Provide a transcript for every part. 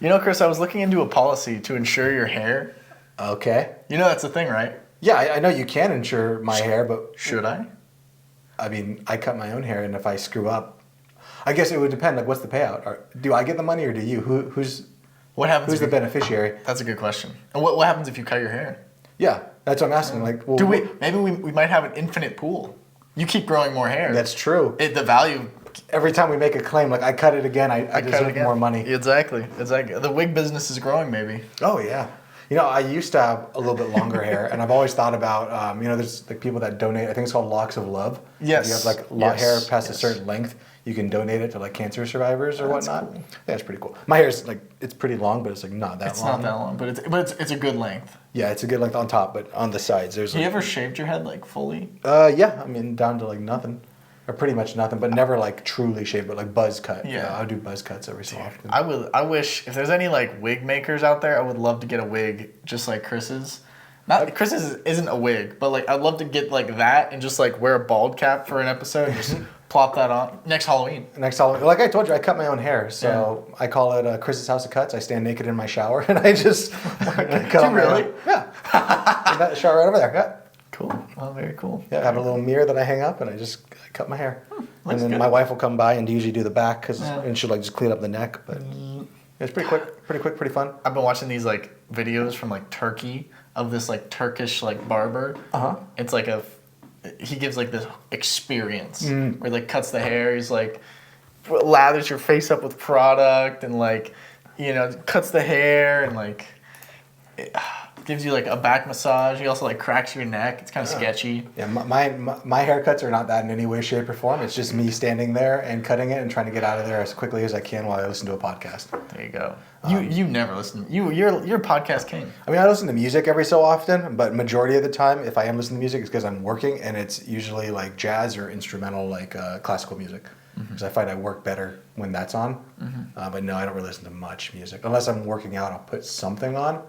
You know, Chris, I was looking into a policy to insure your hair. Okay. You know that's a thing, right? Yeah, I know you can insure my hair, but Should I? I mean, I cut my own hair, and if I screw up, I guess it would depend. Like, what's the payout? Do I get the money, or do you? Who's Who's the beneficiary? That's a good question. And what happens if you cut your hair? Yeah, that's what I'm asking. Like, well, Maybe we might have an infinite pool. You keep growing more hair. That's true. The value. Every time we make a claim, like I cut it again, I deserve more money. Exactly. The wig business is growing, maybe. Oh yeah. You know, I used to have a little bit longer hair, and I've always thought about, there's like people that donate. I think it's called locks of love. Yes. If you have like hair past a certain length, you can donate it to like cancer survivors or whatnot. Cool. Yeah, it's pretty cool. My hair is like, it's pretty long, but it's like not that long. It's not that long, but it's a good length. Yeah, it's a good length on top, but on the sides there's. Have you ever shaved your head like fully? Yeah, I mean down to like nothing. Or pretty much nothing, but never like truly shaved, but like buzz cut. Yeah. I'll do buzz cuts every so often. I wish, if there's any like wig makers out there, I would love to get a wig just like Chris's. Chris's isn't a wig, but like I'd love to get like that and just like wear a bald cap for an episode and just plop that on next Halloween. Like I told you, I cut my own hair, so I call it Chris's House of Cuts. I stand naked in my shower and I just cut really? Yeah. That shower right over there. Yeah. Cool. Oh, very cool. Yeah, I have a little mirror that I hang up, and I cut my hair. And then good. my wife will come by and usually do the back, and she'll like just clean up the neck. But it's pretty quick, pretty fun. I've been watching these like videos from like Turkey of this like Turkish like barber. It's like he gives like this experience where he like cuts the hair. He's like lathers your face up with product and like cuts the hair and like. Gives you like a back massage. He also like cracks your neck. It's kind of sketchy. Yeah, my haircuts are not that in any way, shape, or form. It's just me standing there and cutting it and trying to get out of there as quickly as I can while I listen to a podcast. There you go. You never listen. You're a podcast king. I mean, I listen to music every so often, but majority of the time, if I am listening to music, it's because I'm working, and it's usually like jazz or instrumental, like classical music. Because I find I work better when that's on. But no, I don't really listen to much music unless I'm working out. I'll put something on.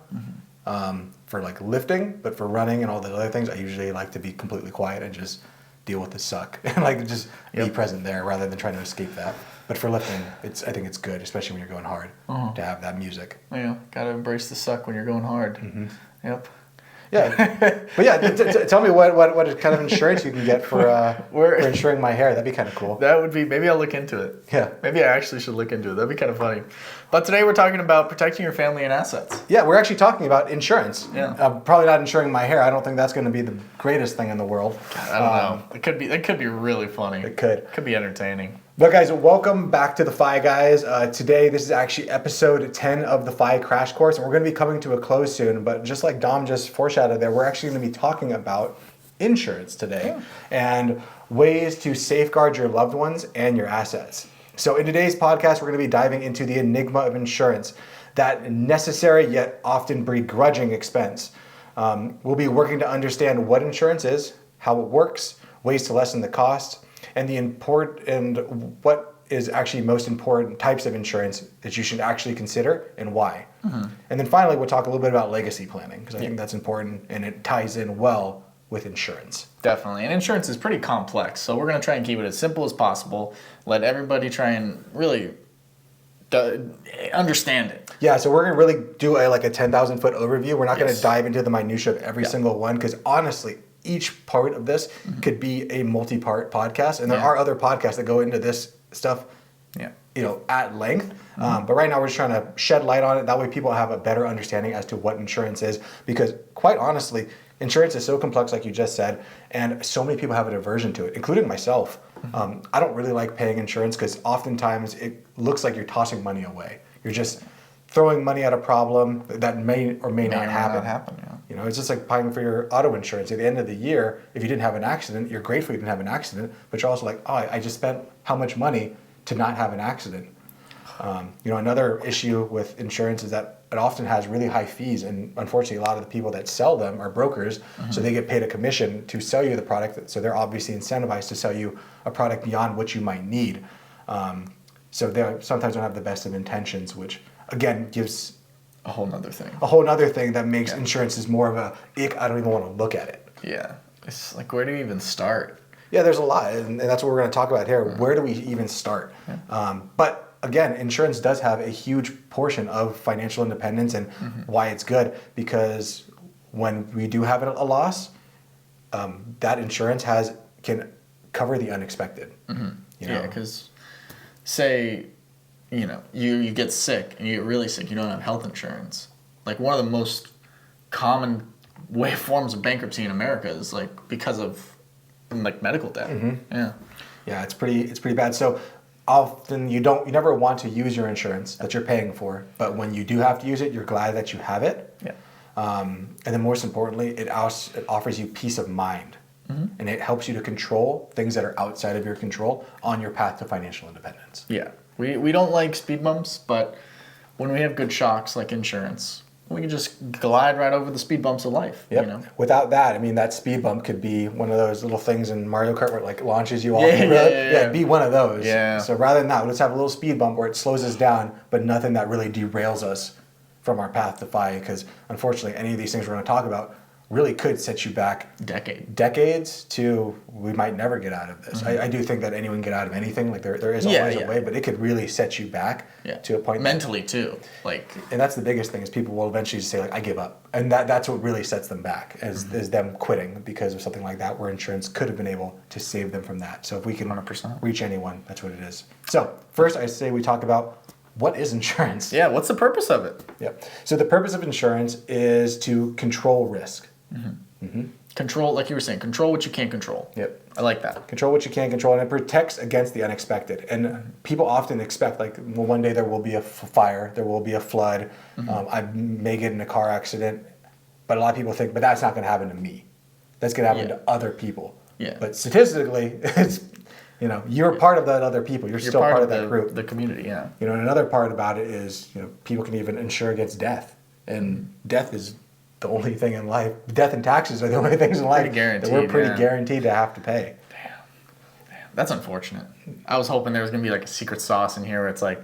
For like lifting, but for running and all the other things, I usually like to be completely quiet and just deal with the suck and like just be present there rather than trying to escape that. But for lifting, I think it's good, especially when you're going hard, to have that music. Yeah, gotta embrace the suck when you're going hard. Yep. Yeah, but yeah, tell me what kind of insurance you can get for insuring my hair. That'd be kind of cool. That would be, maybe I'll look into it. Yeah. Maybe I actually should look into it. That'd be kind of funny. But today we're talking about protecting your family and assets. Yeah, we're actually talking about insurance. Yeah. Probably not insuring my hair. I don't think that's going to be the greatest thing in the world. I don't know. It could be really funny. It could. It could be entertaining. But guys, welcome back to the FI Guys. Today, this is actually episode 10 of the FI Crash Course, and we're going to be coming to a close soon. But just like Dom just foreshadowed there, we're actually going to be talking about insurance today and ways to safeguard your loved ones and your assets. So in today's podcast, we're going to be diving into the enigma of insurance, that necessary yet often begrudging expense. We'll be working to understand what insurance is, how it works, ways to lessen the cost, and what is actually most important types of insurance that you should actually consider and why. And then finally, we'll talk a little bit about legacy planning, because I think that's important and it ties in well with insurance. Definitely. And insurance is pretty complex, so we're going to try and keep it as simple as possible. Let everybody try and really understand it. Yeah, so we're going to really do a 10,000-foot overview. We're not going to dive into the minutia of every single one, because honestly, each part of this could be a multi-part podcast, and there are other podcasts that go into this stuff at length. But right now we're just trying to shed light on it. That way people have a better understanding as to what insurance is, because quite honestly, insurance is so complex, like you just said, and so many people have an aversion to it, including myself. I don't really like paying insurance because oftentimes it looks like you're tossing money away. You're just throwing money at a problem that may or may not happen. It's just like paying for your auto insurance. At the end of the year, if you didn't have an accident, you're grateful you didn't have an accident, but you're also like, oh, I just spent how much money to not have an accident. Another issue with insurance is that it often has really high fees, and unfortunately a lot of the people that sell them are brokers, so they get paid a commission to sell you the product, so they're obviously incentivized to sell you a product beyond what you might need. So they sometimes don't have the best of intentions, which again gives a whole nother thing that makes insurance is more of a ick. I don't even want to look at it. Yeah, it's like, where do you even start? Yeah, there's a lot, and that's what we're going to talk about here. Where do we even start? But again, insurance does have a huge portion of financial independence and why it's good, because when we do have a loss, that insurance can cover the unexpected. Yeah, because say, you get sick and you get really sick, you don't have health insurance. Like one of the most common forms of bankruptcy in America is like because of like medical debt. Yeah, it's pretty bad. So often you never want to use your insurance that you're paying for, but when you do have to use it, you're glad that you have it. Yeah. And then most importantly, it offers you peace of mind, and it helps you to control things that are outside of your control on your path to financial independence. Yeah, we don't like speed bumps, but when we have good shocks like insurance, we can just glide right over the speed bumps of life. Yep. Without that, I mean, that speed bump could be one of those little things in Mario Kart where it like launches you off the road. Yeah, be one of those. Yeah. So rather than that, let's have a little speed bump where it slows us down, but nothing that really derails us from our path to FI, because unfortunately, any of these things we're going to talk about really could set you back decades to we might never get out of this. I do think that anyone can get out of anything. Like there is always a way, but it could really set you back to a point. Mentally too. And that's the biggest thing is people will eventually just say like, I give up. And that's what really sets them back is them quitting because of something like that, where insurance could have been able to save them from that. So if we can 100%. reach anyone, that's what it is. So first I say we talk about what is insurance? Yeah, what's the purpose of it? Yep. So the purpose of insurance is to control risk. Control, like you were saying, control what you can't control. Yep. I like that. Control what you can't control, and it protects against the unexpected. And people often expect, like, well, one day there will be a fire, there will be a flood, I may get in a car accident, but a lot of people think, but that's not going to happen to me. That's going to happen to other people. Yeah. But statistically, it's, you're part of that other people. You're still part of that group. The community, yeah. And another part about it is, people can even insure against death. And death is the only thing in life. Death and taxes are the only things in life that we're pretty guaranteed to have to pay. Damn. That's unfortunate. I was hoping there was going to be like a secret sauce in here where it's like,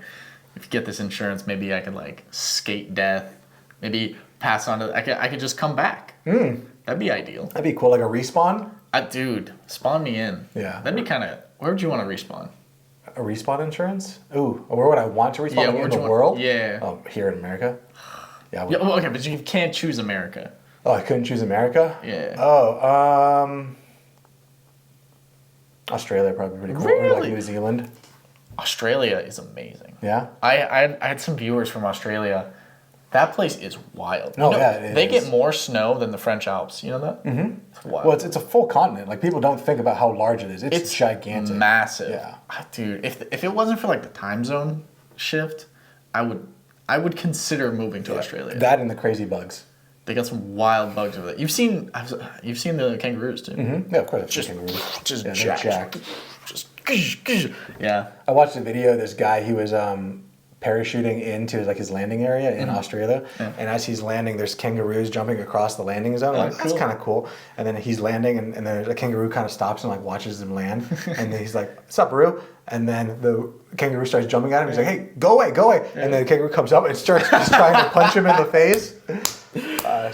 if you get this insurance, maybe I could like skate death. Maybe pass on to, I could just come back. That'd be ideal. That'd be cool, like a respawn. Dude, spawn me in. Yeah. That'd be kind of, where would you want to respawn? A respawn insurance? Ooh, where would I want to respawn? In the world? Yeah. Oh, here in America? Yeah, okay, but you can't choose America. Oh, I couldn't choose America? Yeah. Oh, Australia probably pretty cool. Really? Or like New Zealand. Australia is amazing. Yeah? I had some viewers from Australia. That place is wild. Oh, yeah, they get more snow than the French Alps. You know that? Mm-hmm. It's wild. Well, it's a full continent. Like, people don't think about how large it is. It's gigantic. Massive. Yeah. Dude, if it wasn't for like the time zone shift, I would consider moving to Australia. That and the crazy bugs. They got some wild bugs over there. You've seen the kangaroos too. Mm-hmm. Yeah, of course. Just jacked. Yeah. I watched a video of this guy. He was parachuting into like his landing area in Australia, and as he's landing, there's kangaroos jumping across the landing zone. Like, that's kind of cool. And then he's landing, and then a kangaroo kind of stops and like watches him land, and then he's like, "What's up, Roo?" And then the kangaroo starts jumping at him. He's like, "Hey, go away, go away!" And then the kangaroo comes up and starts just trying to punch him in the face.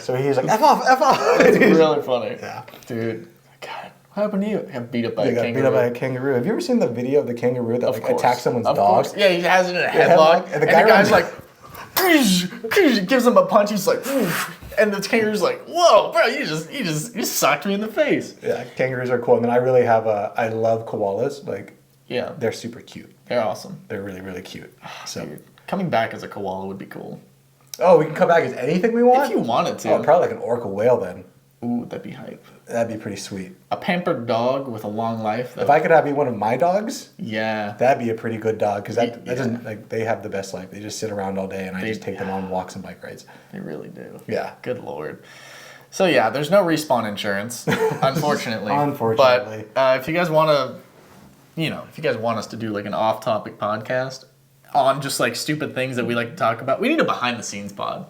So he's like, "F off, F off!" It's really funny. Yeah, dude. God, what happened to you? I got beat up by a kangaroo. Beat up by a kangaroo. Have you ever seen the video of the kangaroo that like attacks someone's dog? Course. Yeah, he has it in a headlock, and the guy's like, gives him a punch. He's like, and the kangaroo's like, "Whoa, bro! You just socked me in the face." Yeah, kangaroos are cool. And then I love koalas. Like, yeah, they're super cute. They're awesome. They're really, really cute. So dude, coming back as a koala would be cool. Oh, we can come back as anything we want? If you wanted to. Oh, probably like an orca whale then. Ooh, that'd be hype. That'd be pretty sweet. A pampered dog with a long life. If I could have one of my dogs, yeah, that'd be a pretty good dog, because that doesn't, like, they have the best life. They just sit around all day, and I just take them on walks and bike rides. They really do. Yeah. Good Lord. So yeah, there's no respawn insurance, unfortunately. Unfortunately. But if you guys want to, if you guys want us to do like an off-topic podcast on just like stupid things that we like to talk about, we need a behind-the-scenes pod.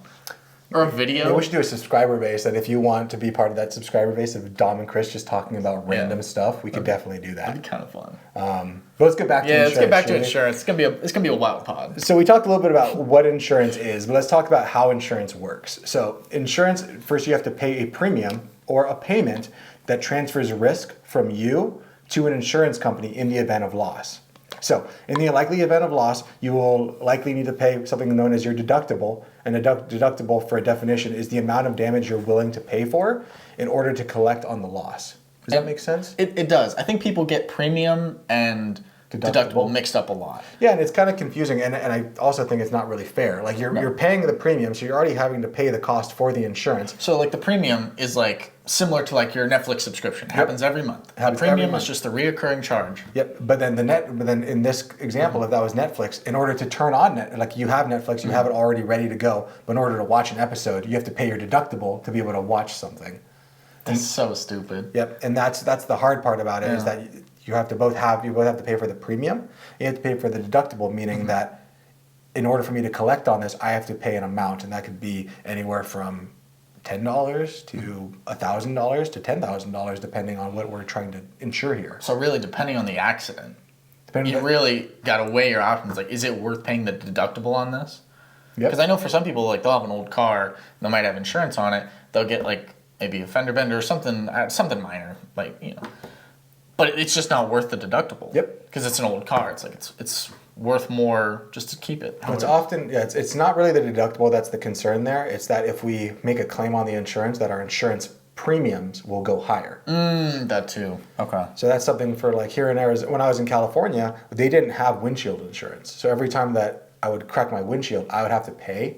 Or a video. Yeah, we should do a subscriber base, and if you want to be part of that subscriber base of Dom and Chris just talking about random stuff, we could definitely do that. That'd be kind of fun. But let's get back to insurance. Let's get back to insurance. It's gonna be a wild pod. So we talked a little bit about what insurance is, but let's talk about how insurance works. So insurance, first you have to pay a premium or a payment that transfers risk from you to an insurance company in the event of loss. So in the unlikely event of loss, you will likely need to pay something known as your deductible. And a deductible, for a definition, is the amount of damage you're willing to pay for in order to collect on the loss. Does that make sense? It does. I think people get premium and deductible mixed up a lot. Yeah, and it's kind of confusing, and I also think it's not really fair. Like you're paying the premium, so you're already having to pay the cost for the insurance. So like the premium is like similar to like your Netflix subscription. It happens every month. The premium is just a reoccurring charge. Yep, but then in this example, if that was Netflix, in order to turn on like you have Netflix, you have it already ready to go, but in order to watch an episode, you have to pay your deductible to be able to watch something. That's so stupid. Yep, and that's the hard part about it is that you have to both have to pay for the premium, you have to pay for the deductible, meaning that in order for me to collect on this, I have to pay an amount, and that could be anywhere from $10 to $1,000 to $10,000, depending on what we're trying to insure here. So really, depending on the accident, you really got to weigh your options. Like, is it worth paying the deductible on this? Because I know for some people, like they'll have an old car, they might have insurance on it, they'll get like maybe a fender bender or something minor, like but it's just not worth the deductible. Yep. Because it's an old car. It's like it's worth more just to keep it. It's often it's not really the deductible that's the concern there. It's that if we make a claim on the insurance, that our insurance premiums will go higher. That too. Okay. So that's something for like here in Arizona. When I was in California, they didn't have windshield insurance. So every time that I would crack my windshield, I would have to pay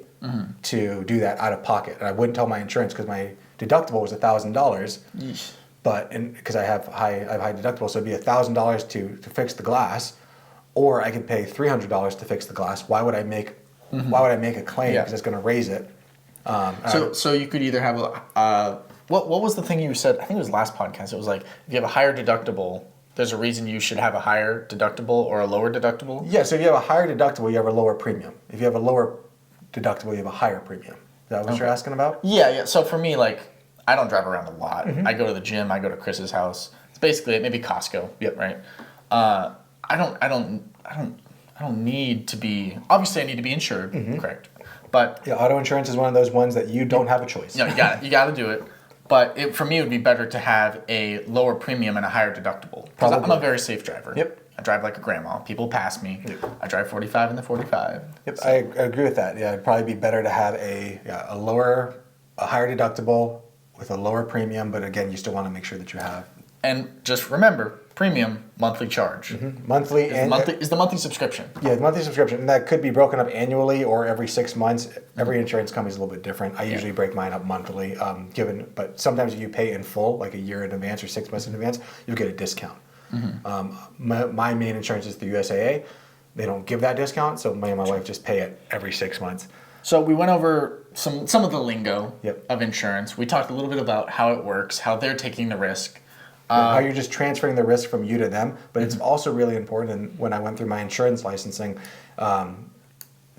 to do that out of pocket, and I wouldn't tell my insurance because my deductible was $1,000. But because I have high deductible, so it'd be $1,000 to fix the glass, or I could pay $300 to fix the glass. Why would I make a claim? Because it's going to raise it. So you could either have what was the thing you said? I think it was last podcast. It was like if you have a higher deductible, there's a reason you should have a higher deductible or a lower deductible. Yeah. So if you have a higher deductible, you have a lower premium. If you have a lower deductible, you have a higher premium. Is that what you're asking about? Yeah. So for me, like, I don't drive around a lot. I go to the gym. I go to Chris's house. It's basically it. Maybe Costco. Yep. Right. I don't need to be. Obviously, I need to be insured. Correct. But auto insurance is one of those ones that you don't have a choice. No, you got to do it. But for me, it would be better to have a lower premium and a higher deductible. Because I'm a very safe driver. Yep. I drive like a grandma. People pass me. Yep. I drive 45 in the 45. Yep. So. I agree with that. Yeah, it'd probably be better to have a higher deductible with a lower premium. But again, you still want to make sure that you have. And just remember, premium, monthly charge. Monthly is the monthly subscription. Yeah, the monthly subscription. And that could be broken up annually or every 6 months. Every insurance company is a little bit different. I usually break mine up monthly, but sometimes if you pay in full, like a year in advance or 6 months in advance, you'll get a discount. My main insurance is the USAA. They don't give that discount, so me and my wife just pay it every 6 months. So we went over some of the lingo Yep. of insurance. We talked a little bit about how it works, how they're taking the risk. How you're just transferring the risk from you to them. But it's also really important, and when I went through my insurance licensing,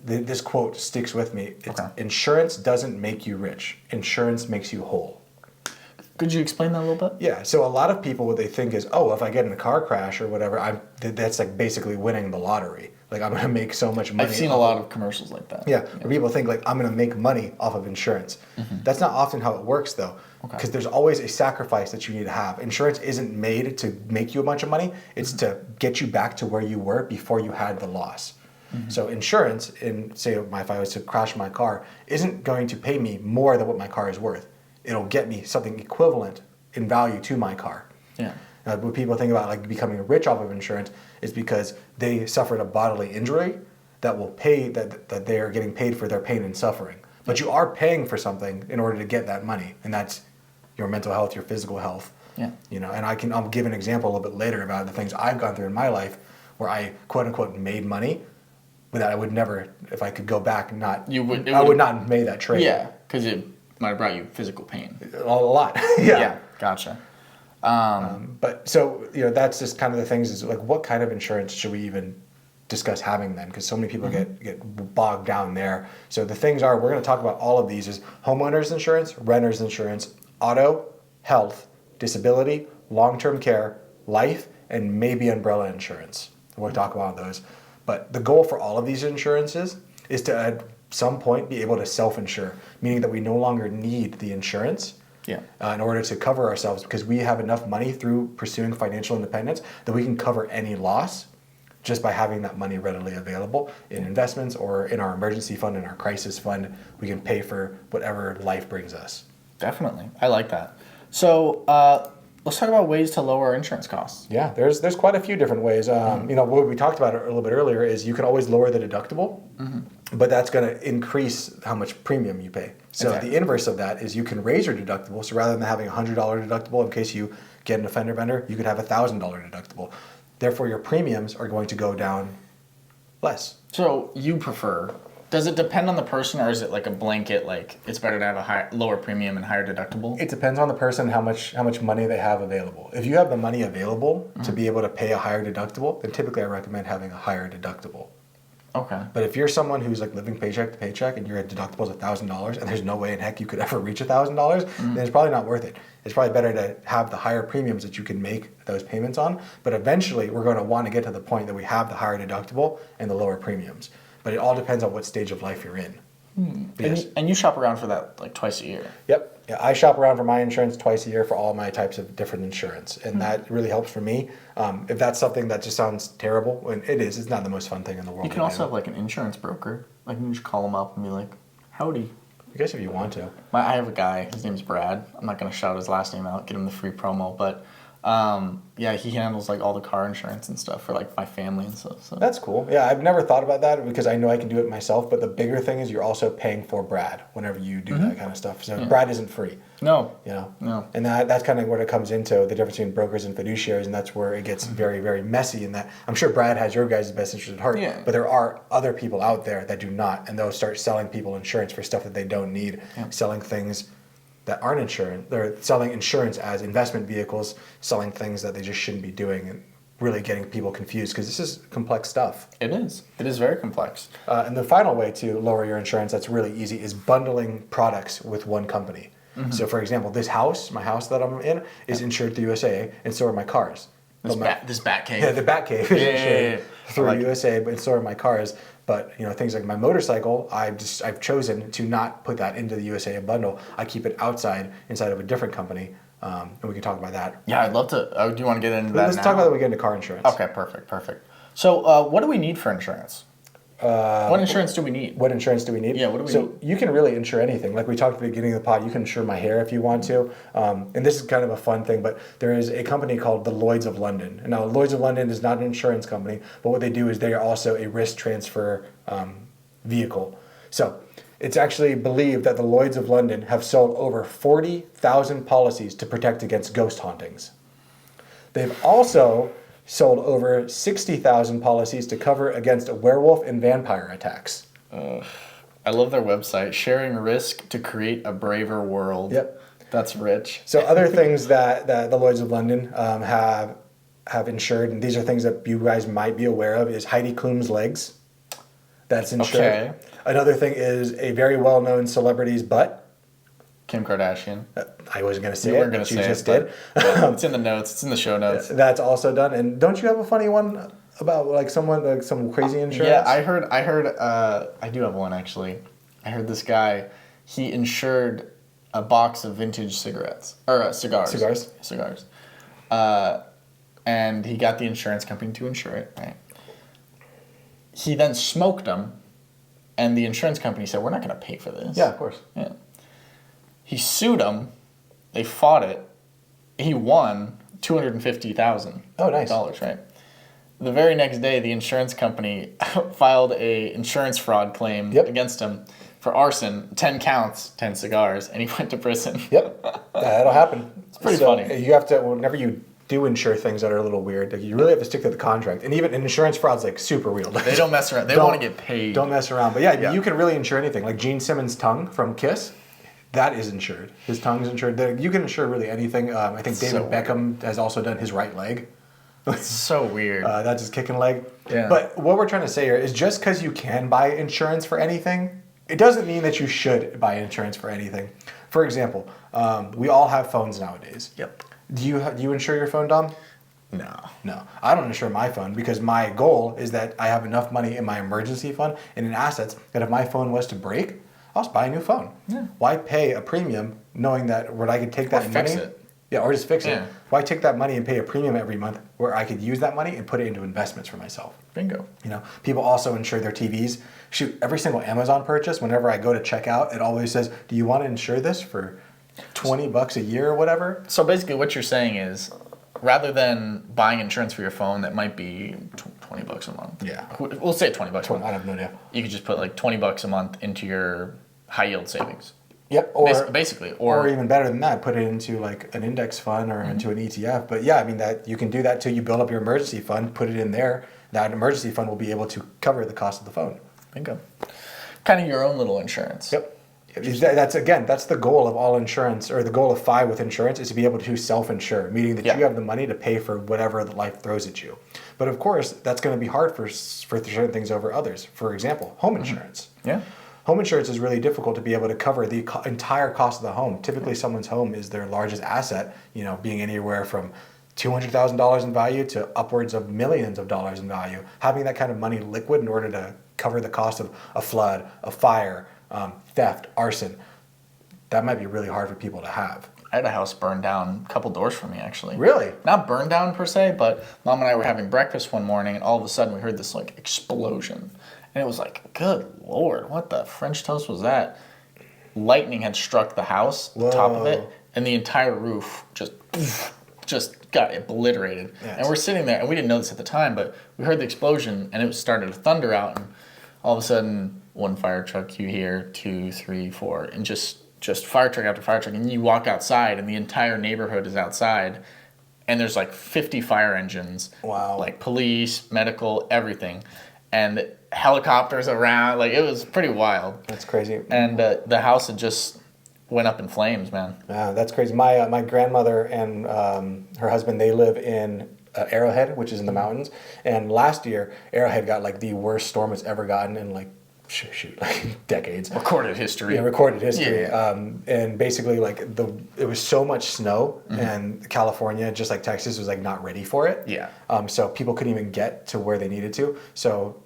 this quote sticks with me. It's, insurance doesn't make you rich. Insurance makes you whole. Could you explain that a little bit? Yeah, so a lot of people, what they think is, if I get in a car crash or whatever, that's like basically winning the lottery. Like, I'm going to make so much money. I've seen a lot of commercials like that. Yeah, where people think, like, I'm going to make money off of insurance. That's not often how it works, though, because there's always a sacrifice that you need to have. Insurance isn't made to make you a bunch of money. It's to get you back to where you were before you had the loss. So insurance, say if I was to crash my car, isn't going to pay me more than what my car is worth. It'll get me something equivalent in value to my car. Yeah. When people think about like becoming rich off of insurance, is because they suffered a bodily injury that will pay that they are getting paid for their pain and suffering. But you are paying for something in order to get that money, and that's your mental health, your physical health. Yeah. And I'll give an example a little bit later about the things I've gone through in my life where I quote unquote made money, but that I would never, if I could go back, I would not have made that trade. Yeah, because it might have brought you physical pain. A lot. Yeah. Gotcha. But so, that's just kind of the things is like, what kind of insurance should we even discuss having then? Because so many people get bogged down there. So the things are, we're going to talk about all of these is homeowners insurance, renters insurance, auto, health, disability, long-term care, life, and maybe umbrella insurance. We'll talk about those. But the goal for all of these insurances is to at some point be able to self-insure, meaning that we no longer need the insurance in order to cover ourselves, because we have enough money through pursuing financial independence that we can cover any loss just by having that money readily available in investments or in our emergency fund, in our crisis fund. We can pay for whatever life brings us. Definitely. I like that. So let's talk about ways to lower our insurance costs. Yeah, there's quite a few different ways. What we talked about a little bit earlier is you can always lower the deductible, but that's going to increase how much premium you pay. So the inverse of that is you can raise your deductible. So rather than having a $100 deductible in case you get an offender bender, you could have a $1,000 deductible. Therefore, your premiums are going to go down less. So you prefer, does it depend on the person, or is it like a blanket, like it's better to have a lower premium and higher deductible? It depends on the person, how much money they have available. If you have the money available to be able to pay a higher deductible, then typically I recommend having a higher deductible. Okay. But if you're someone who's like living paycheck to paycheck and your deductible is $1,000 and there's no way in heck you could ever reach $1,000, then it's probably not worth it. It's probably better to have the higher premiums that you can make those payments on. But eventually we're going to want to get to the point that we have the higher deductible and the lower premiums. But it all depends on what stage of life you're in. Yes. And you shop around for that like twice a year. Yep. Yeah, I shop around for my insurance twice a year for all my types of different insurance, and that really helps for me. If that's something that just sounds terrible, and it is, it's not the most fun thing in the world. You can also have like an insurance broker. Like you can just call them up and be like, "Howdy." I guess if you want to. I have a guy. His name's Brad. I'm not gonna shout his last name out. Get him the free promo, but he handles like all the car insurance and stuff for like my family and stuff. So That's cool. Yeah, I've never thought about that because I know I can do it myself. But the bigger thing is you're also paying for Brad whenever you do that kind of stuff. So Brad isn't free. No. No. And that's kind of what it comes into, the difference between brokers and fiduciaries, and that's where it gets very, very messy. In that I'm sure Brad has your guys' best interest at heart, but there are other people out there that do not, and they'll start selling people insurance for stuff that they don't need, selling things that aren't insurance. They're selling insurance as investment vehicles, selling things that they just shouldn't be doing, and really getting people confused because this is complex stuff. It is. It is very complex. And the final way to lower your insurance that's really easy is bundling products with one company. So for example, my house that I'm in is insured through USAA, and so are my cars. This bat cave. Yeah, the bat cave is insured through USAA, but so are my cars. But things like my motorcycle, I've chosen to not put that into the USAA bundle. I keep it inside of a different company, and we can talk about that. Yeah, I'd love to. Do you want to get into that? Let's talk about that when we get into car insurance. Okay, perfect. So, what do we need for insurance? What insurance do we need? What insurance do we need? Yeah, what do we need? So you can really insure anything. Like we talked at the beginning of the pod, you can insure my hair if you want to. And this is kind of a fun thing, but there is a company called the Lloyd's of London. And now Lloyd's of London is not an insurance company, but what they do is they are also a risk transfer vehicle. So it's actually believed that the Lloyd's of London have sold over 40,000 policies to protect against ghost hauntings. They've also sold over 60,000 policies to cover against werewolf and vampire attacks. I love their website, sharing risk to create a braver world. Yep. That's rich. So other things that the Lloyd's of London have insured, and these are things that you guys might be aware of, is Heidi Klum's legs. That's insured. Okay. Another thing is a very well-known celebrity's butt. Kim Kardashian. I wasn't going to say you it, weren't gonna but you say just it, did. It's in the notes. It's in the show notes. That's also done. And don't you have a funny one about like someone, like some crazy insurance? Yeah, I heard. I do have one actually. I heard this guy. He insured a box of vintage cigarettes or cigars. Cigars. And he got the insurance company to insure it. Right. He then smoked them, and the insurance company said, "We're not going to pay for this." Yeah, of course. Yeah. He sued them. They fought it. He won $250,000. Oh, nice. Right. The very next day, the insurance company filed a insurance fraud claim against him for arson, 10 counts, 10 cigars, and he went to prison. Yep, that'll happen. It's pretty funny. You have to, whenever you do insure things that are a little weird, like you really have to stick to the contract. And even insurance fraud's like super real. They don't mess around. They want to get paid. Don't mess around. But yeah, you can really insure anything. Like Gene Simmons' tongue from Kiss. That is insured. His tongue's insured. You can insure really anything. I think David Beckham has also done his right leg. It's so weird. That's his kicking leg. Yeah. But what we're trying to say here is just because you can buy insurance for anything, it doesn't mean that you should buy insurance for anything. For example, we all have phones nowadays. Yep. Do you insure your phone, Dom? No. I don't insure my phone because my goal is that I have enough money in my emergency fund and in assets that if my phone was to break, I'll just buy a new phone. Yeah. Why pay a premium knowing that when I could take that money? Yeah, or just fix it. Yeah. Why take that money and pay a premium every month where I could use that money and put it into investments for myself? Bingo. You know, people also insure their TVs. Shoot, every single Amazon purchase, whenever I go to check out, it always says, do you want to insure this for $20 a year or whatever? So basically what you're saying is, rather than buying insurance for your phone that might be $20 a month. Yeah. We'll say $20 a month. I have no idea. You could just put like $20 a month into your high yield savings. Yep, or basically, or even better than that, put it into like an index fund or into an ETF. But yeah, I mean that you can do that too. You build up your emergency fund, put it in there. That emergency fund will be able to cover the cost of the phone. Bingo. Kind of your own little insurance. Yep. That's the goal of all insurance, or the goal of FI with insurance, is to be able to self-insure, meaning that you have the money to pay for whatever life throws at you. But of course, that's going to be hard for certain things over others. For example, home insurance. Yeah. Home insurance is really difficult to be able to cover the entire cost of the home. Typically, someone's home is their largest asset, you know, being anywhere from $200,000 in value to upwards of millions of dollars in value. Having that kind of money liquid in order to cover the cost of a flood, a fire, theft, arson, that might be really hard for people to have. I had a house burned down a couple doors from me, actually. Really? Not burned down per se, but Mom and I were having breakfast one morning, and all of a sudden we heard this like explosion. And it was like, good Lord, what the French toast was that? Lightning had struck the house, the top of it, and the entire roof just got obliterated. Yes. And we're sitting there, and we didn't know this at the time, but we heard the explosion, and it started to thunder out, and all of a sudden, one fire truck you hear, 2, 3, 4, and just fire truck after fire truck, and you walk outside, and the entire neighborhood is outside, and there's like 50 fire engines, like police, medical, everything, and helicopters around. Like, it was pretty wild. That's crazy. And the house had just went up in flames, man. Yeah, that's crazy. My grandmother and her husband, they live in Arrowhead, which is in the mountains. And last year, Arrowhead got like the worst storm it's ever gotten in like like decades. Recorded history. Yeah, recorded history. Yeah. And basically, like it was so much snow, and California, just like Texas, was like not ready for it. Yeah. So people couldn't even get to where they needed to. So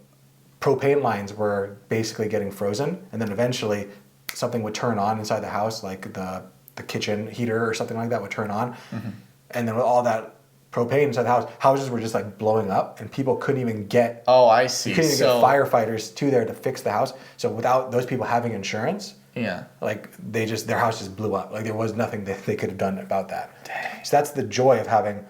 propane lines were basically getting frozen, and then eventually something would turn on inside the house, like the kitchen heater or something like that would turn on, and then with all that propane inside the house, houses were just like blowing up, and people couldn't even get. Oh, I see. You couldn't even get firefighters to there to fix the house. So without those people having insurance, like their house just blew up. Like there was nothing that they could have done about that. Dang. So that's the joy of having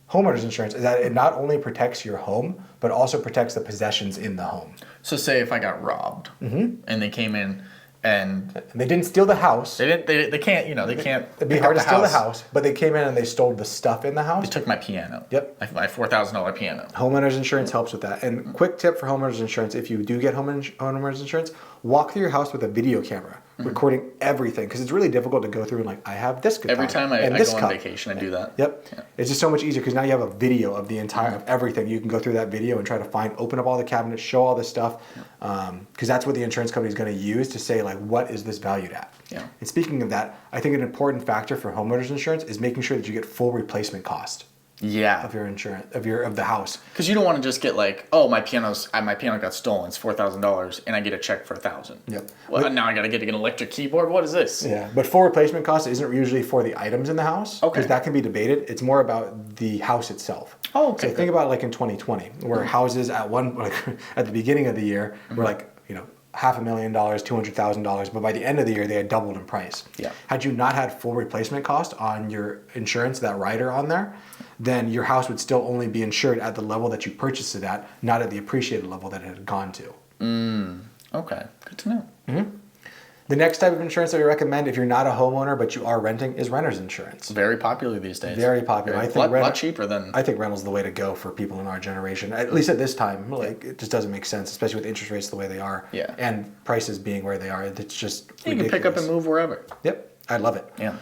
homeowners insurance, is that it not only protects your home, but also protects the possessions in the home. So say if I got robbed, and they came in and they didn't steal the house. They can't, they can't. It'd be hard to steal the house, but they came in and they stole the stuff in the house. They took my piano. Yep. My $4,000 piano. Homeowners insurance helps with that. And quick tip for homeowners insurance: if you do get homeowners insurance, walk through your house with a video camera, recording everything, because it's really difficult to go through and like, I have this guitar. Every time I go on vacation, I do that. Yep. Yeah. It's just so much easier because now you have a video of the entire of everything. You can go through that video and try to open up all the cabinets, show all this stuff, because that's what the insurance company is going to use to say like, what is this valued at? Yeah. And speaking of that, I think an important factor for homeowners insurance is making sure that you get full replacement cost. Yeah. Of your insurance of the house. Because you don't want to just get like, oh, my piano got stolen, it's $4,000, and I get a check for $1,000. Yep. Well, now I got to get an electric keyboard. What is this? Yeah, but full replacement cost isn't usually for the items in the house, because that can be debated. It's more about the house itself. Oh, okay. So think about like in 2020, where houses at the beginning of the year were like, $500,000, $200,000, but by the end of the year they had doubled in price. Yeah. Had you not had full replacement cost on your insurance, that rider on there, then your house would still only be insured at the level that you purchased it at, not at the appreciated level that it had gone to. Okay, good to know. The next type of insurance that we recommend, if you're not a homeowner but you are renting, is renter's insurance. Very popular these days. Very popular. I think a lot cheaper than. I think rental's the way to go for people in our generation, at least at this time. Like, it just doesn't make sense, especially with interest rates the way they are. Yeah. And prices being where they are. It's just You ridiculous. can pick up and move wherever. Yep, I love it. Yeah.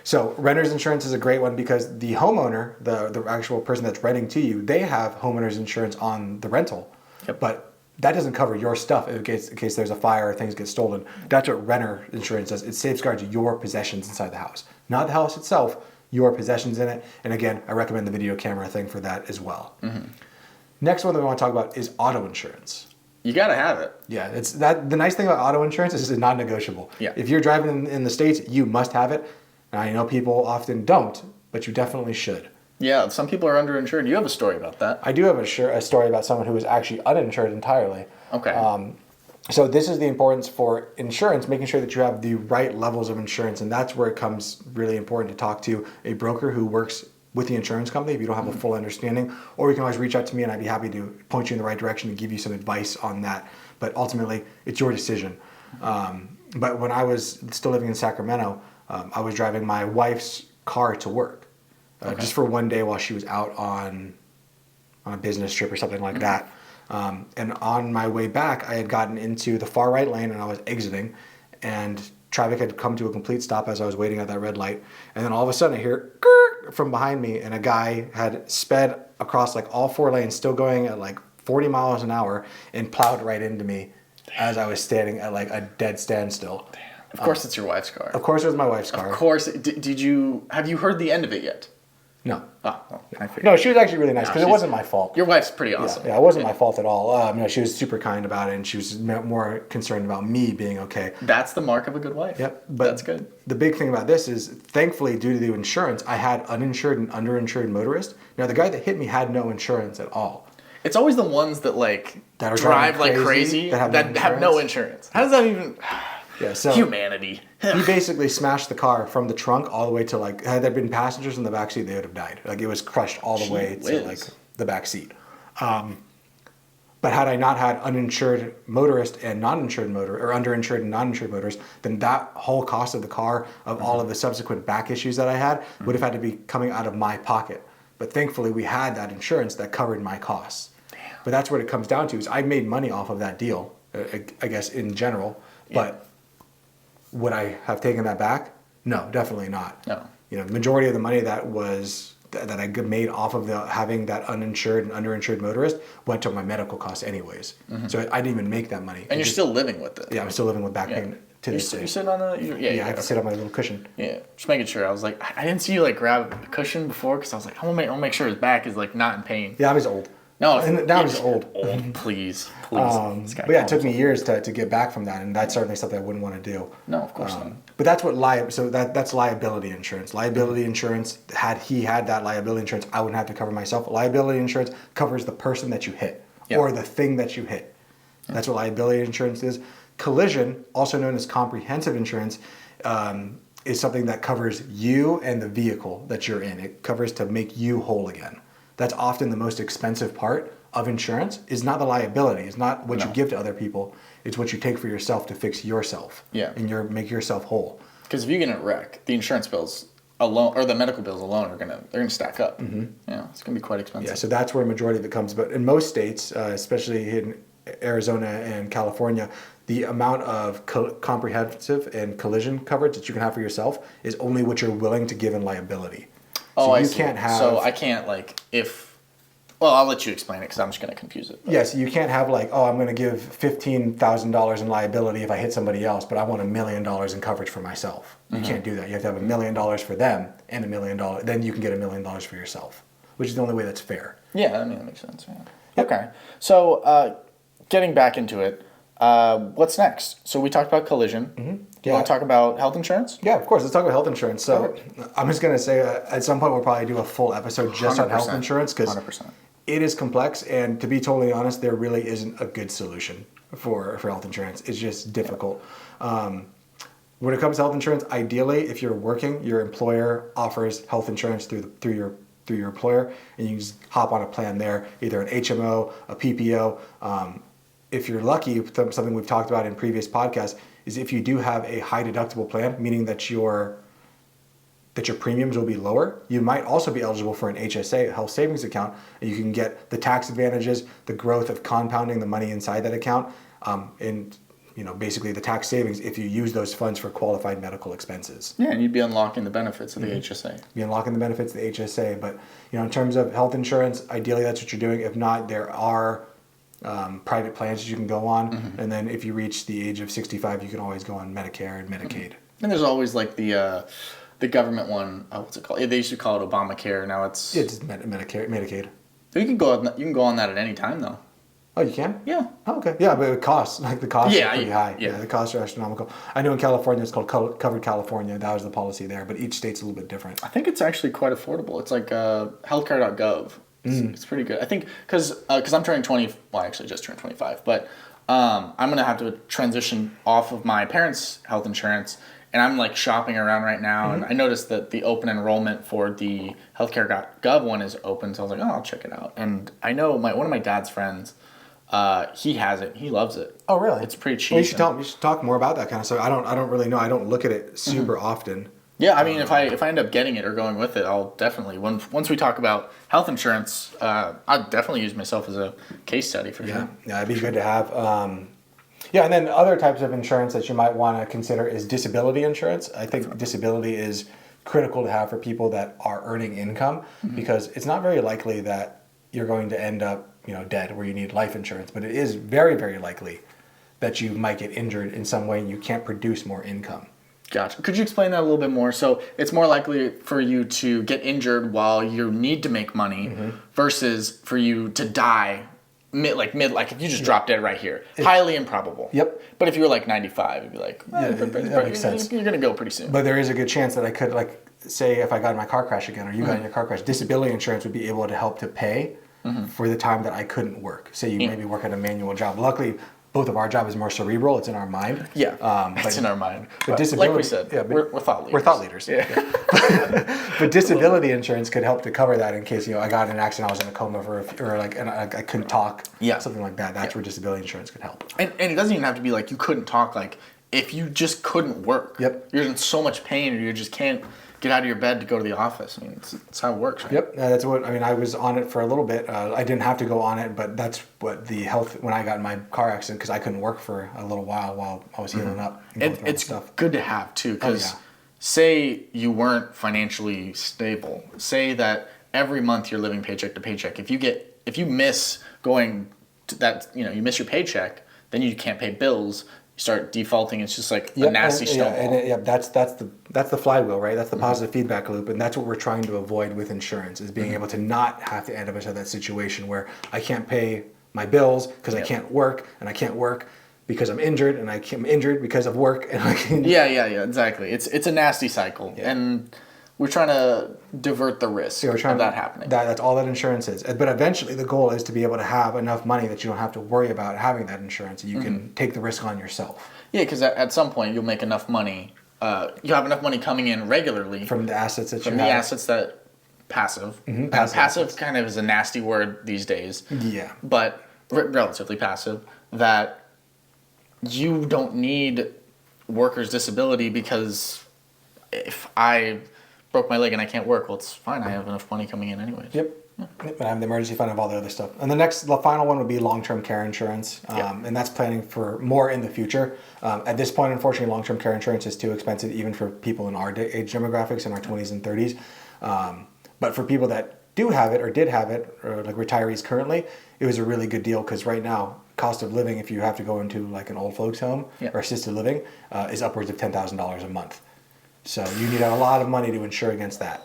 So renter's insurance is a great one because the homeowner, the actual person that's renting to you, they have homeowner's insurance on the rental. Yep. But that doesn't cover your stuff in case there's a fire or things get stolen. That's what renter insurance does. It safeguards your possessions inside the house. Not the house itself, your possessions in it. And again, I recommend the video camera thing for that as well. Next one that we want to talk about is auto insurance. You got to have it. Yeah, the nice thing about auto insurance is it's non-negotiable. Yeah. If you're driving in the States, you must have it. And I know people often don't, but you definitely should. Yeah, some people are underinsured. You have a story about that. I do have a story about someone who was actually uninsured entirely. Okay. So this is the importance for insurance, making sure that you have the right levels of insurance. And that's where it comes really important to talk to a broker who works with the insurance company if you don't have a full understanding. Or you can always reach out to me and I'd be happy to point you in the right direction and give you some advice on that. But ultimately, it's your decision. But when I was still living in Sacramento, I was driving my wife's car to work. Just for one day while she was out on a business trip or something like that. And on my way back, I had gotten into the far right lane and I was exiting, and traffic had come to a complete stop as I was waiting at that red light. And then all of a sudden I hear from behind me, and a guy had sped across like all 4 lanes, still going at like 40 miles an hour, and plowed right into me as I was standing at like a dead standstill. Damn. Of course, it's your wife's car. Of course, it was my wife's car. Of course. Have you heard the end of it yet? No. Oh, well, I figured. No, she was actually really nice because it wasn't my fault. Your wife's pretty awesome. Yeah, it wasn't my fault at all. She was super kind about it, and she was more concerned about me being okay. That's the mark of a good wife. Yep, but that's good. The big thing about this is, thankfully, due to the insurance, I had uninsured and underinsured motorists. Now, the guy that hit me had no insurance at all. It's always the ones that are drive like crazy that have no insurance. How does that even? Yeah, so humanity. He basically smashed the car from the trunk all the way to like, had there been passengers in the back seat, they would have died. Like it was crushed all the way to like the back seat. But had I not had uninsured motorist and non-insured or underinsured and non-insured motorists, then that whole cost of the car, of all of the subsequent back issues that I had, would have had to be coming out of my pocket. But thankfully, we had that insurance that covered my costs. Damn. But that's what it comes down to, is I made money off of that deal, I guess, in general. Yeah. But would I have taken that back? No, definitely not. No. The majority of the money that I made off of having that uninsured and underinsured motorist went to my medical costs anyways. Mm-hmm. So I didn't even make that money. And you're still living with it. Yeah, I'm still living with back pain to this day. You're sitting on a... Yeah, I have to sit on my little cushion. Yeah, just making sure. I was like, I didn't see you like grab a cushion before, because I was like, I want to make sure his back is like not in pain. Yeah, I'm just old. No, now I'm just old. Please. But yeah, it took me years to get back from that, and that's certainly something I wouldn't want to do. No, of course not. But that's what that's liability insurance. Liability insurance, had he had that liability insurance, I wouldn't have to cover myself. Liability insurance covers the person that you hit or the thing that you hit. That's what liability insurance is. Collision, also known as comprehensive insurance, is something that covers you and the vehicle that you're in. It covers to make you whole again. That's often the most expensive part of insurance, is not the liability. It's not what you give to other people. It's what you take for yourself to fix yourself. Yeah. And make yourself whole. Because if you get in a wreck, the insurance bills alone, or the medical bills alone, they're gonna stack up. Mm-hmm. Yeah, it's gonna be quite expensive. Yeah, so that's where a majority of it comes. But in most states, especially in Arizona and California, the amount of comprehensive and collision coverage that you can have for yourself is only what you're willing to give in liability. So I can't have. So I can't Well, I'll let you explain it because I'm just going to confuse it. Yes, you can't have I'm going to give $15,000 in liability if I hit somebody else, but I want $1 million in coverage for myself. You can't do that. You have to have $1 million for them and $1 million. Then you can get $1 million for yourself, which is the only way that's fair. Yeah, I mean, that makes sense. Yeah. Yep. Okay, so getting back into it, what's next? So we talked about collision. Mm-hmm. Do you want to talk about health insurance? Yeah, of course. Let's talk about health insurance. So I'm just going to say at some point we'll probably do a full episode just on health insurance, because it is complex, and to be totally honest, there really isn't a good solution for health insurance. It's just difficult. When it comes to health insurance, ideally, if you're working, your employer offers health insurance through your employer, and you can just hop on a plan there, either an HMO, a PPO. If you're lucky, something we've talked about in previous podcasts is if you do have a high deductible plan, meaning that your premiums will be lower, you might also be eligible for an HSA, a health savings account, and you can get the tax advantages, the growth of compounding the money inside that account, and basically the tax savings if you use those funds for qualified medical expenses. Yeah, and you'd be unlocking the benefits of the HSA. Be unlocking the benefits of the HSA, but in terms of health insurance, ideally that's what you're doing. If not, there are private plans that you can go on, and then if you reach the age of 65, you can always go on Medicare and Medicaid. And there's always like the government one. What's it called? They used to call it Obamacare. Now it's Medicaid. You can go on that at any time though. Oh, you can? Yeah. Oh, okay. Yeah, but it costs. Like the costs are pretty high. Yeah. Yeah, the costs are astronomical. I know in California it's called Covered California. That was the policy there, but each state's a little bit different. I think it's actually quite affordable. It's like healthcare.gov. It's pretty good. I think because I'm turning 20. Well, I actually just turned 25, but I'm gonna have to transition off of my parents' health insurance. And I'm like shopping around right now, and I noticed that the open enrollment for the healthcare.gov one is open. So I was like, oh, I'll check it out. And I know one of my dad's friends, he has it. He loves it. Oh, really? It's pretty cheap. Well, you should talk more about that kind of stuff. I don't really know. I don't look at it super often. Yeah, I mean, if I end up getting it or going with it, I'll definitely once we talk about health insurance, I'll definitely use myself as a case study for sure. Yeah, it'd be good to have. Yeah, and then other types of insurance that you might want to consider is disability insurance. I think disability is critical to have for people that are earning income because it's not very likely that you're going to end up, dead where you need life insurance, but it is very, very likely that you might get injured in some way and you can't produce more income. Gotcha. Could you explain that a little bit more? So it's more likely for you to get injured while you need to make money versus for you to die like if you just drop dead right here. Highly improbable. Yep. But if you were like 95, it'd be like, that makes sense. You're going to go pretty soon. But there is a good chance that I could, say if I got in my car crash again or you got in your car crash, disability insurance would be able to help to pay for the time that I couldn't work. Say you maybe work at a manual job. Luckily, both of our job is more cerebral. It's in our mind. Yeah, it's in our mind. But disability, like we said, we're thought leaders. We're thought leaders. Yeah. But disability insurance could help to cover that in case I got in an accident, I was in a coma and I couldn't talk. Yeah. Something like that. That's where disability insurance could help. And it doesn't even have to be like you couldn't talk. Like if you just couldn't work. Yep. You're in so much pain, or you just can't get out of your bed to go to the office. I mean, that's how it works, right? Yep, that's what I was on it for a little bit. I didn't have to go on it, but that's what the health when I got in my car accident because I couldn't work for a little while I was healing up. It's good to have too, because say you weren't financially stable. Say that every month you're living paycheck to paycheck. If you miss going to that, you miss your paycheck, then you can't pay bills. You start defaulting. It's just like a nasty snowball. That's the flywheel, right? That's the positive feedback loop, and that's what we're trying to avoid with insurance is being able to not have to end up into that situation where I can't pay my bills because I can't work, and I can't work because I'm injured, and I'm injured because of work, and I can. Yeah, exactly. It's a nasty cycle, and we're trying to divert the risk of that happening. That's all that insurance is. But eventually the goal is to be able to have enough money that you don't have to worry about having that insurance and you can take the risk on yourself. Yeah, because at some point you'll make enough money. You have enough money coming in regularly. From the assets that you have. From the assets that passive. Passive kind of is a nasty word these days. Yeah. But relatively passive. That you don't need workers' disability because if I broke my leg and I can't work, well, it's fine. I have enough money coming in anyways. Yep. And I have the emergency fund of all the other stuff. And the final one would be long-term care insurance. And that's planning for more in the future. At this point, unfortunately, long-term care insurance is too expensive, even for people in our age demographics in our 20s and 30s. But for people that do have it or did have it, or like retirees currently, it was a really good deal because right now, cost of living, if you have to go into like an old folks home or assisted living, is upwards of $10,000 a month. So you need a lot of money to insure against that.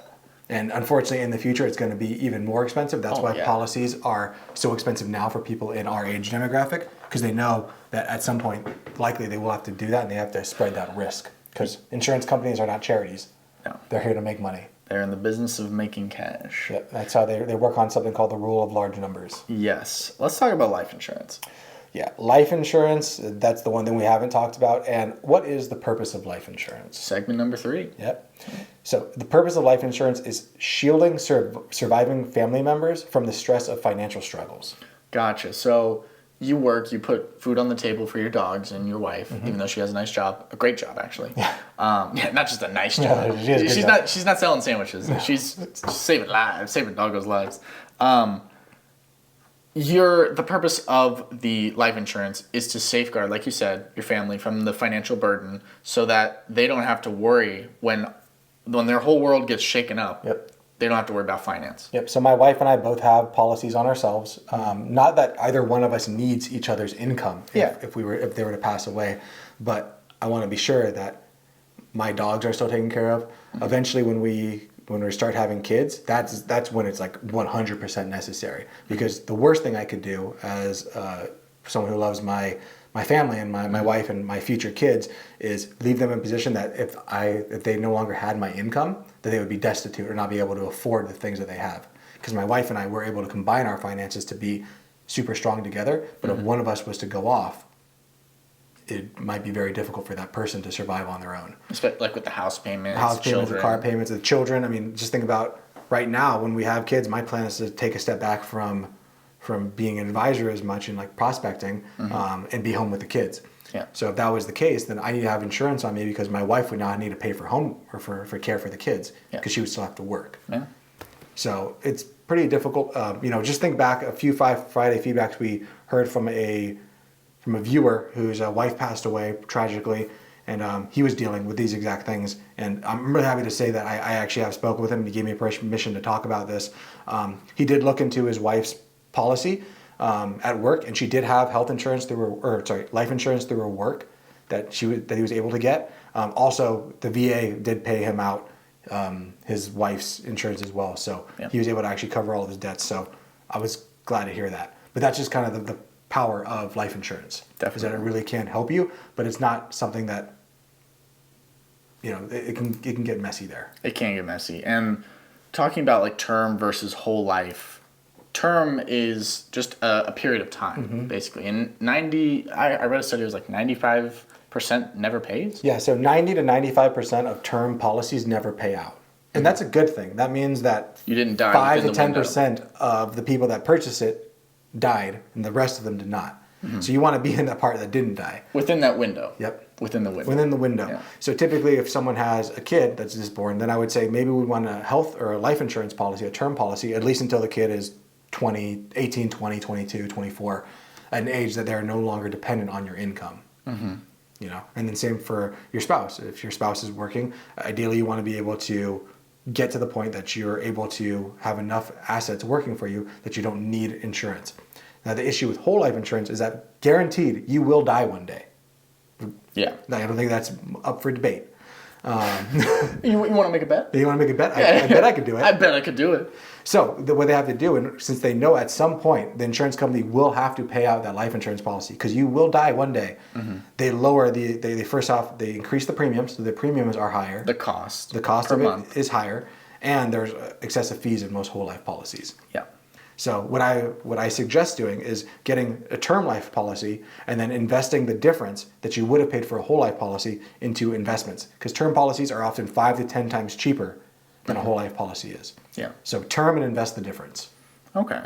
And unfortunately, in the future, it's going to be even more expensive. That's why policies are so expensive now for people in our age demographic, because they know that at some point, likely they will have to do that, and they have to spread that risk. Because insurance companies are not charities. No. They're here to make money. They're in the business of making cash. Yeah, that's how they work on something called the rule of large numbers. Yes. Let's talk about life insurance. Yeah, life insurance, that's the one thing we haven't talked about. And what is the purpose of life insurance? Segment number 3. Yep. So the purpose of life insurance is shielding surviving family members from the stress of financial struggles. Gotcha. So you work, you put food on the table for your dogs and your wife, even though she has a nice job, a great job actually. Yeah. Not just a nice job. She's not selling sandwiches. No. She's saving lives, saving doggos' lives. The purpose of the life insurance is to safeguard, like you said, your family from the financial burden so that they don't have to worry when their whole world gets shaken up. Yep. They don't have to worry about finance. Yep. So my wife and I both have policies on ourselves. Not that either one of us needs each other's income if they were to pass away, but I want to be sure that my dogs are still taken care of. Eventually, when we when we start having kids, that's when it's like 100% necessary. Because the worst thing I could do as someone who loves my family and my wife and my future kids is leave them in a position that if they no longer had my income, that they would be destitute or not be able to afford the things that they have. Because my wife and I were able to combine our finances to be super strong together, but if one of us was to go off, it might be very difficult for that person to survive on their own. Like with the house payments, The car payments, the children. I mean, just think about right now when we have kids, my plan is to take a step back from being an advisor as much and like prospecting and be home with the kids. Yeah. So if that was the case, then I need to have insurance on me because my wife would not need to pay for home or for care for the kids because she would still have to work. Yeah. So it's pretty difficult. Just think back a few Friday feedbacks we heard from a viewer whose wife passed away tragically, and he was dealing with these exact things. And I'm really happy to say that I actually have spoken with him. He gave me permission to talk about this. He did look into his wife's policy at work, and she did have life insurance through her work that he was able to get. Also, the VA did pay him out his wife's insurance as well, so he was able to actually cover all of his debts. So I was glad to hear that. But that's just kind of the power of life insurance. Definitely. Is that it really can help you, but it's not something that it can get messy there. It can get messy. And talking about like term versus whole life, term is just a period of time, basically. And I read a study, it was like 95% never pays. Yeah, so 90 to 95% of term policies never pay out. And that's a good thing. That means that you didn't die 5 to 10% of the people that purchase it died, and the rest of them did not. So you want to be in that part that didn't die. Within that window. Yep. Within the window. Within the window. Yeah. So typically if someone has a kid that's just born, then I would say maybe we want a health or a life insurance policy, a term policy, at least until the kid is 18, 20, 22, 24, an age that they're no longer dependent on your income. And then same for your spouse. If your spouse is working, ideally you want to be able to get to the point that you're able to have enough assets working for you that you don't need insurance. Now the issue with whole life insurance is that guaranteed you will die one day. Yeah. I don't think that's up for debate. You want to make a bet? You want to make a bet? I bet I could do it. I bet I could do it. So what they have to do, and since they know at some point the insurance company will have to pay out that life insurance policy because you will die one day, they lower they increase the premiums, so the premiums are higher. The cost of it is higher, and there's excessive fees in most whole life policies. Yeah. So what I suggest doing is getting a term life policy and then investing the difference that you would have paid for a whole life policy into investments, because term policies are often 5 to 10 times cheaper than a whole life policy is. Yeah. So term and invest the difference. Okay.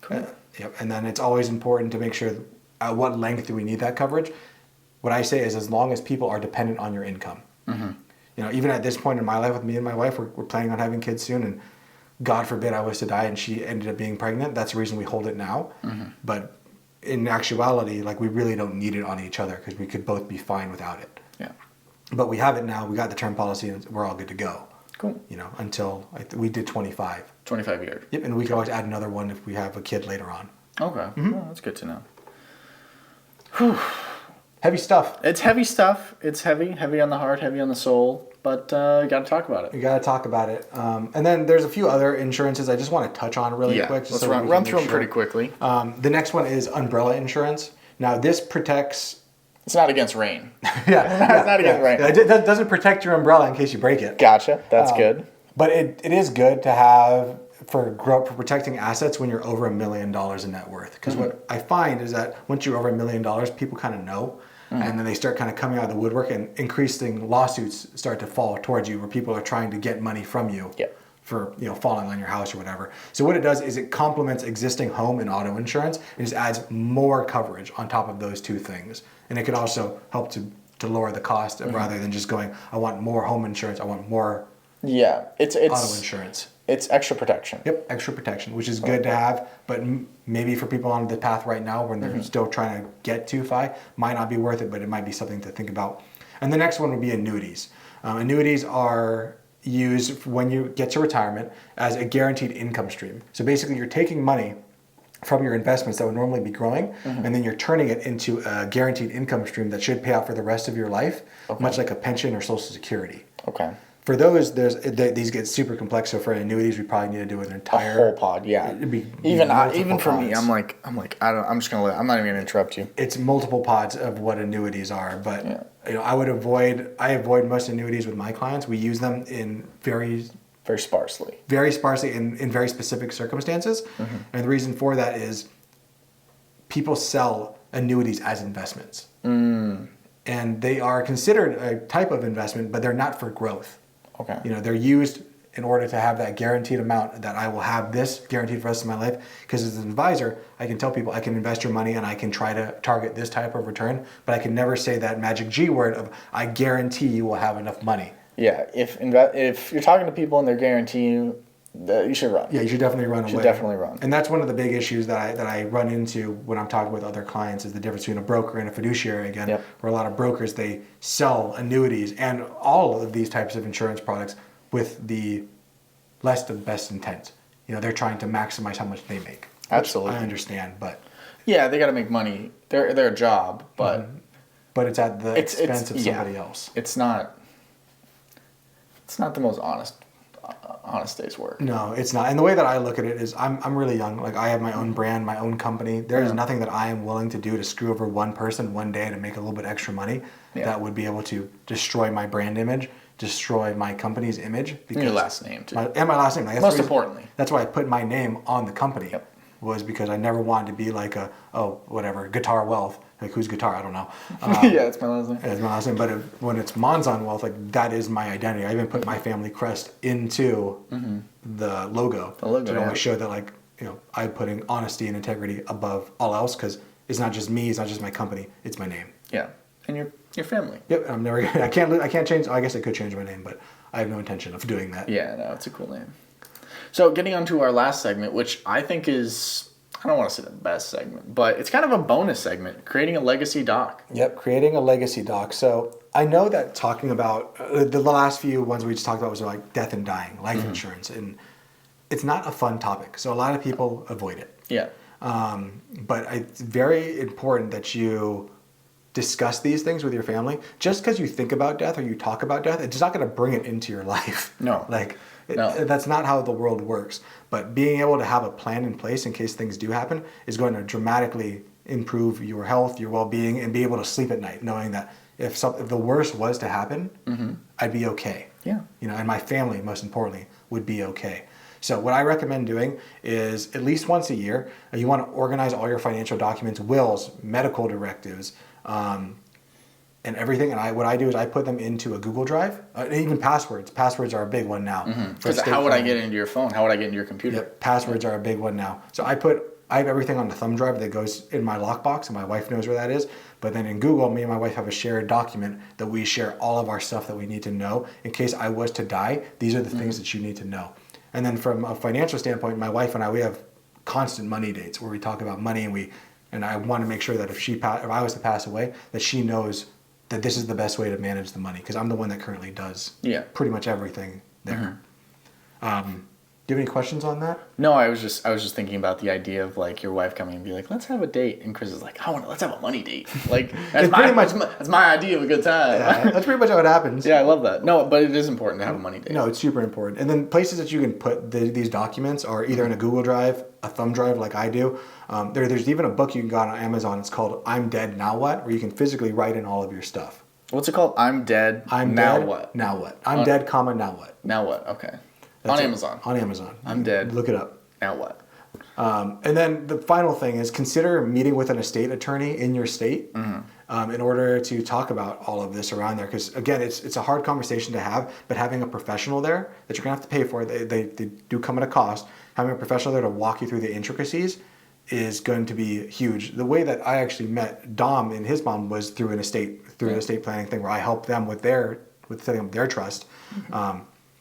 Cool. Yep. And then it's always important to make sure at what length do we need that coverage. What I say is as long as people are dependent on your income. Even at this point in my life with me and my wife, we're planning on having kids soon, and God forbid I was to die and she ended up being pregnant. That's the reason we hold it now. But in actuality, like we really don't need it on each other because we could both be fine without it. Yeah. But we have it now. We got the term policy and we're all good to go. Cool. Until we did 25. 25 years. Yep, and we can always add another one if we have a kid later on. Okay. Well, that's good to know. Whew. Heavy stuff. It's heavy stuff. It's heavy on the heart, heavy on the soul. But you got to talk about it. You got to talk about it. And then there's a few other insurances I just want to touch on really quick. Let's run through them pretty quickly. The next one is umbrella insurance. Now this protects. It's not against rain. It's not against rain. It doesn't protect your umbrella in case you break it. Gotcha. That's good. But it is good to have for protecting assets when you're over $1 million in net worth. Because what I find is that once you're over $1 million, people kind of know. And then they start kind of coming out of the woodwork, and increasing lawsuits start to fall towards you where people are trying to get money from you for falling on your house or whatever. So what it does is it complements existing home and auto insurance and just adds more coverage on top of those two things. And it could also help to lower the cost rather than just going, I want more home insurance, I want more it's auto insurance. It's extra protection. Yep, extra protection, which is good to have, but maybe for people on the path right now when they're still trying to get to FI, might not be worth it, but it might be something to think about. And the next one would be annuities. Annuities are used when you get to retirement as a guaranteed income stream. So basically you're taking money from your investments that would normally be growing, and then you're turning it into a guaranteed income stream that should pay out for the rest of your life, much like a pension or Social Security. Okay. For those, these get super complex. So for annuities, we probably need to do an entire whole pod. Yeah, it'd be even multiple for me, pods. I'm like I'm just gonna I'm not even gonna interrupt you. It's multiple pods of what annuities are, but Yeah. I avoid most annuities with my clients. We use them in very sparsely in very specific circumstances, and the reason for that is people sell annuities as investments, and they are considered a type of investment, but they're not for growth. Okay. They're used in order to have that guaranteed amount that I will have this guaranteed for the rest of my life. Because as an advisor, I can tell people I can invest your money and I can try to target this type of return, but I can never say that magic G word of I guarantee you will have enough money. Yeah, if you're talking to people and they're guaranteeing you, you should run. Yeah, you should definitely run away. You should definitely run. And that's one of the big issues that I run into when I'm talking with other clients is the difference between a broker and a fiduciary again. Yep. Where a lot of brokers, they sell annuities and all of these types of insurance products with the less of best intent. They're trying to maximize how much they make. Absolutely. I understand, but yeah, they got to make money. They're a job, but but it's at the expense of somebody else. It's not the most honest day's work. No, it's not. And the way that I look at it is I'm really young. Like I have my own brand, my own company. There is nothing that I am willing to do to screw over one person one day to make a little bit extra money that would be able to destroy my brand image, destroy my company's image. And your last name too. And my last name. Like, most importantly. That's why I put my name on the company. Yep. Was because I never wanted to be like Guitar Wealth. Like who's Guitar? I don't know. Yeah, that's my last name. It's my last name. But when it's Monzon Wealth, like that is my identity. I even put my family crest into the logo. The logo, to always show that I'm putting honesty and integrity above all else because it's not just me, it's not just my company, it's my name. Yeah, and your family. Yep. I'm never. I can't change. I guess I could change my name, but I have no intention of doing that. Yeah, no, it's a cool name. So getting on to our last segment, which I think is, I don't want to say the best segment, but it's kind of a bonus segment, creating a legacy doc. Yep, creating a legacy doc. So I know that talking about, the last few ones we just talked about was like death and dying, life insurance, and it's not a fun topic. So a lot of people avoid it. Yeah. But it's very important that you discuss these things with your family. Just because you think about death or you talk about death, it's not going to bring it into your life. No. That's not how the world works. But being able to have a plan in place in case things do happen is going to dramatically improve your health, your well-being, and be able to sleep at night knowing that if the worst was to happen, I'd be okay. Yeah. And my family, most importantly, would be okay. So what I recommend doing is at least once a year, you want to organize all your financial documents, wills, medical directives, and everything. And what I do is I put them into a Google Drive, and even passwords. Passwords are a big one now. Because how would I get into your phone? How would I get into your computer? Yep, passwords are a big one now. So I have everything on the thumb drive that goes in my lockbox, and my wife knows where that is. But then in Google, me and my wife have a shared document that we share all of our stuff that we need to know. In case I was to die, these are the things that you need to know. And then from a financial standpoint, my wife and I, we have constant money dates where we talk about money, and I want to make sure that if I was to pass away, that she knows that this is the best way to manage the money because I'm the one that currently does pretty much everything there. Do you have any questions on that? No, I was just thinking about the idea of like your wife coming and be like, let's have a date, and Chris is like, let's have a money date. Like that's my idea of a good time. Yeah, that's pretty much how it happens. Yeah, I love that. No, but it is important to have a money date. No, it's super important. And then places that you can put these documents are either in a Google Drive, a thumb drive like I do. There's even a book you can get on Amazon. It's called I'm Dead, Now What? Where you can physically write in all of your stuff. What's it called? I'm dead. Now what? Now what? I'm dead, comma, now what? Now what? Okay. That's Amazon. On Amazon. I'm dead. Look it up. Now what? And then the final thing is consider meeting with an estate attorney in your state in order to talk about all of this around there. Because again, it's a hard conversation to have, but having a professional there that you're gonna have to pay for, they do come at a cost. Having a professional there to walk you through the intricacies is going to be huge. The way that I actually met Dom and his mom was through an estate planning thing where I helped them with setting up their trust.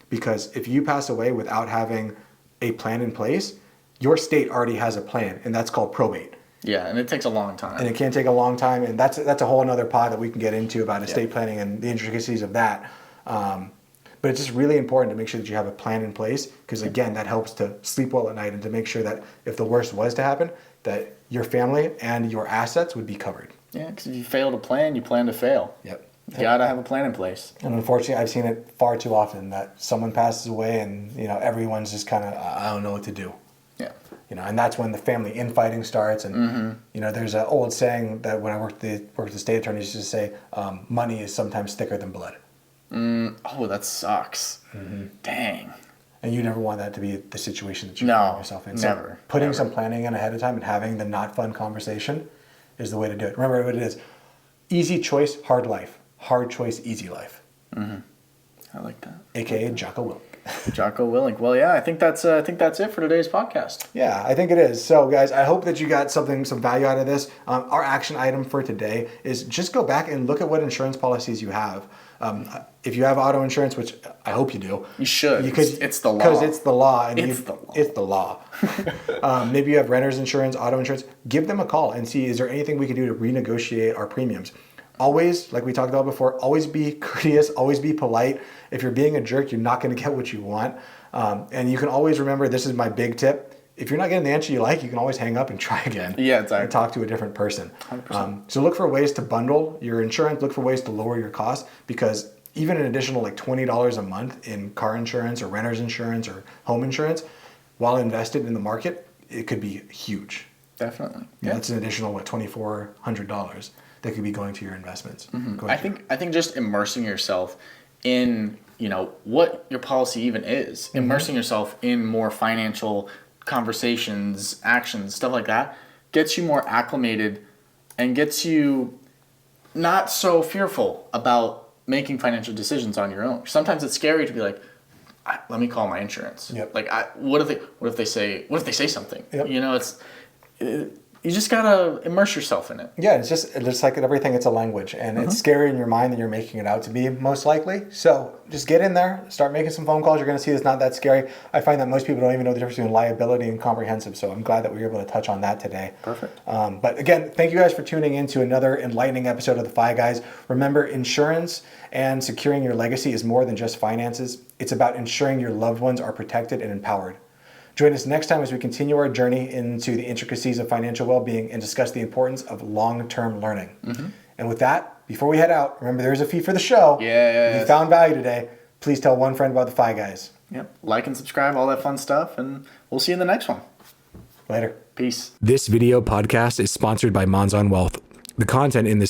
Because if you pass away without having a plan in place, your state already has a plan, and that's called probate. Yeah, and it takes a long time. And it can take a long time, and that's a whole other pod that we can get into about estate planning and the intricacies of that. But it's just really important to make sure that you have a plan in place, because again, that helps to sleep well at night and to make sure that if the worst was to happen, that your family and your assets would be covered. Yeah, because if you fail to plan, you plan to fail. Yep. You gotta have a plan in place. And unfortunately, I've seen it far too often that someone passes away and, you know, everyone's just kind of, I don't know what to do. Yeah. You know, and that's when the family infighting starts. And, you know, there's an old saying that when I worked with the state attorneys used to say, money is sometimes thicker than blood. Oh, that sucks. Dang. And you never want that to be the situation that you find yourself in. Never. So putting some planning in ahead of time and having the not fun conversation is the way to do it. Remember what it is. Easy choice, hard life. Hard choice, easy life. I like that. AKA Jocko Willink. Jocko Willink. Well, yeah, I think that's it for today's podcast. Yeah, I think it is. So, guys, I hope that you got some value out of this. Our action item for today is just go back and look at what insurance policies you have. If you have auto insurance, which I hope you do, you should. Because it's the law. Because it's the law. And it's the law. It's the law. Maybe you have renter's insurance, auto insurance. Give them a call and see, is there anything we can do to renegotiate our premiums? Always, like we talked about before, always be courteous, always be polite. If you're being a jerk, you're not going to get what you want. And you can always remember, this is my big tip. If you're not getting the answer you like, you can always hang up and try again. Yeah, exactly. And talk to a different person. 100%. So look for ways to bundle your insurance, look for ways to lower your costs, because even an additional like $20 a month in car insurance or renter's insurance or home insurance, while invested in the market, it could be huge. Definitely. Yeah. That's an additional, $2,400 that could be going to your investments. I think just immersing yourself in, you know, what your policy even is, immersing yourself in more financial conversations, actions, stuff like that, gets you more acclimated and gets you not so fearful about making financial decisions on your own. Sometimes it's scary to be like, let me call my insurance. Yep. Like, what if they say something? Yep. You know, you just gotta immerse yourself in it. Yeah, it's just like everything, it's a language, and it's scary in your mind than you're making it out to be, most likely. So just get in there, start making some phone calls. You're going to see it's not that scary. I find that most people don't even know the difference between liability and comprehensive, so I'm glad that we were able to touch on that today. Perfect. But again, thank you guys for tuning in to another enlightening episode of The Fi Guys. Remember, insurance and securing your legacy is more than just finances. It's about ensuring your loved ones are protected and empowered. Join us next time as we continue our journey into the intricacies of financial well-being and discuss the importance of long-term learning. And with that, before we head out, remember there is a fee for the show. Yeah. If you found value today, please tell one friend about the Fi Guys. Yep. Like and subscribe, all that fun stuff, and we'll see you in the next one. Later. Peace. This video podcast is sponsored by Monzon Wealth. The content in this